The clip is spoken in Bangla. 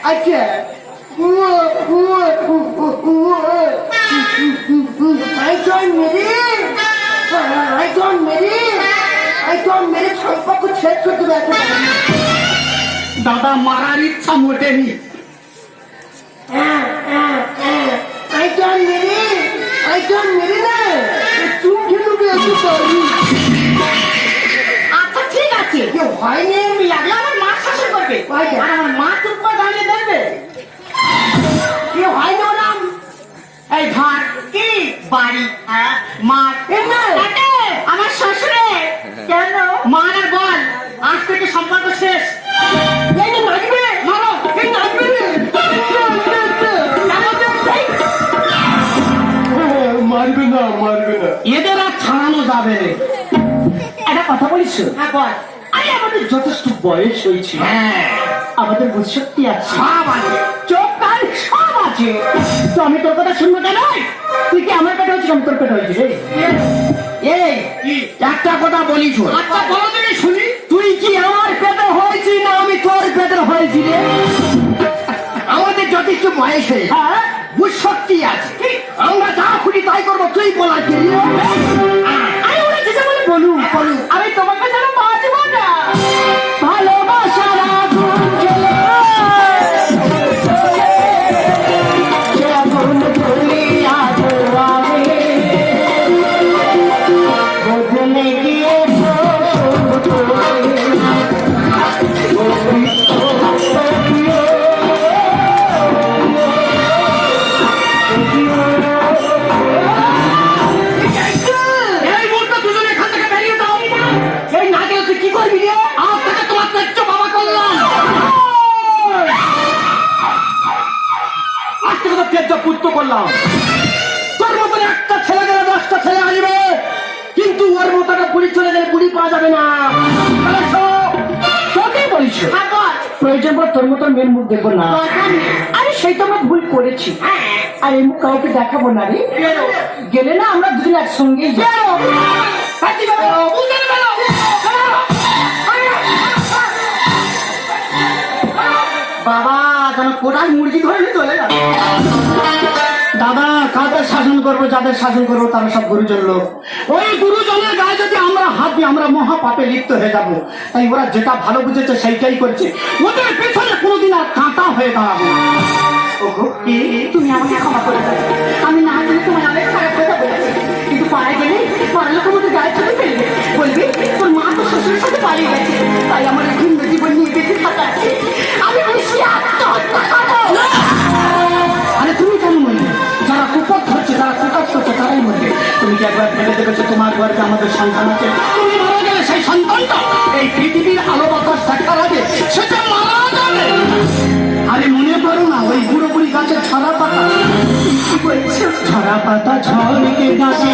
আচ্ছা মেরে সম্পর্ক শেষ করতে ব্যর্থ। দাদা মারার ইচ্ছা মোটেনি। আচ্ছা ঠিক আছে, হয়নি লাগলে আমার মা শাসন করবে আর আমার মা চুপ করে দাঁড়িয়ে দেখবে। কেউ হয়নি ওরাম। এই ঘর কি বাড়ি মার আমার শ্বশুরে কেন মার আর বল আজ থেকে সম্পর্ক শেষ। লাগবে মারো মারবে না মারবে না। এদের আর ছাড়ানো যাবে না। একটা কথা বলিস, হ্যাঁ বল। আরে আমাদের যথেষ্ট বয়স হয়েছে, হ্যাঁ আমাদের বুঝশক্তি আছে, সব আছে। চোখ কান সব আছে। তো আমি তোর কথা শুনবো কেন? তুই কি আমার পেটে হয়েছিস, আমি তোর পেটে হয়েছি রে? এই একটা কথা বলিস, আচ্ছা বলো তুমি শুনি। তুই কি আমার পেটে হয়েছি না আমি তোর পেটে হয়েছি রে? আমাদের যথেষ্ট বয়স হয়েছে, হ্যাঁ বুঝশক্তি আছে, আমরা যা খুঁজি তাই করবো। তুই বলা কি আরে ওরা যেটা বলে বলুক বলুক, আমি তোমাকে যেন বাঁচব না। ভালোবাসার আগুন জ্বলে যেমন জ্বলিয়া আমি বদলে গিয়েছো এই মুহূর্তে দুজনে এখান থেকে বেরিয়ে যাও। এই না গেলে তুই কি করবি রে? আজ থেকে তোমার পেট্রো বাবা করলাম। আজ থেকে তো তেজ পুত্র করলাম। তোর মতন একটা ছেলে গেলে 10টা ছেলে আসবে, কিন্তু ওর মতো একটা বুড়ি চলে গেলে বুড়ি পাওয়া যাবে না। তাহলে তোকে বলছো হ্যাঁ বল। প্রয়োজন পর তোর মতন মেয়ের মুখ দেখবো না। দরকার নেই। আরে সেই তো আমরা ভুল করেছি, হ্যাঁ আর এই মুখ কাউকে দেখাবো না রে। বেরো গেলে না আমরা দুজন একসঙ্গেই যাবো। বেরো কাটি বেরো উঠে বেরো। বাবা যেন কোটায় মুরগি ধরে নিয়ে চলে গেল। দাদা কাদের শাসন করবো, যাদের শাসন করবো তারা সব গুরুজন লোক। ওই গুরুজনের গায়ে যদি আমরা হাত দিই আমরা মহা পাপে লিপ্ত হয়ে যাবো। তাই ওরা যেটা ভালো বুঝেছে সেইটাই করছে, ওদের পেছনে কোনোদিন আর কাঁটা হয়ে দাঁড়াবো না। ওগো তুমি আমাকে ক্ষমা করে দাও। আমি না জানি তোমার অনেক খারাপ কথা বলেছি, কিন্তু পাড়ায় গেলে পাড়ার লোকের মধ্যে গায়ে চলে ফেলবে, বলবি তোর মা তো শ্বশুরের সাথে পালিয়ে গেছে, তাই আমার ভিন্ন জীবন নিয়ে বেঁচে থাকা আছে। আমি বেশি আত্মহত্যা করবো। আরে তুমি কেন মরবে? যারা কুপথ হচ্ছে, যারা কুকাজ করছে তারাই মরবে। তুমি কি একবার ভেবে দেখেছো তোমার ঘরে আমাদের সন্তান আছে? তুমি মারা গেলে সেই সন্তানটা এই পৃথিবীর আলো বাতাস দেখার আগে সেটা মারা যাবে। আরে মনে করো না ওই বুড়ো বুড়ি গাছের ছড়া পাতা, কি বলছো? ছড়া পাতা ঝড়কে ডাকে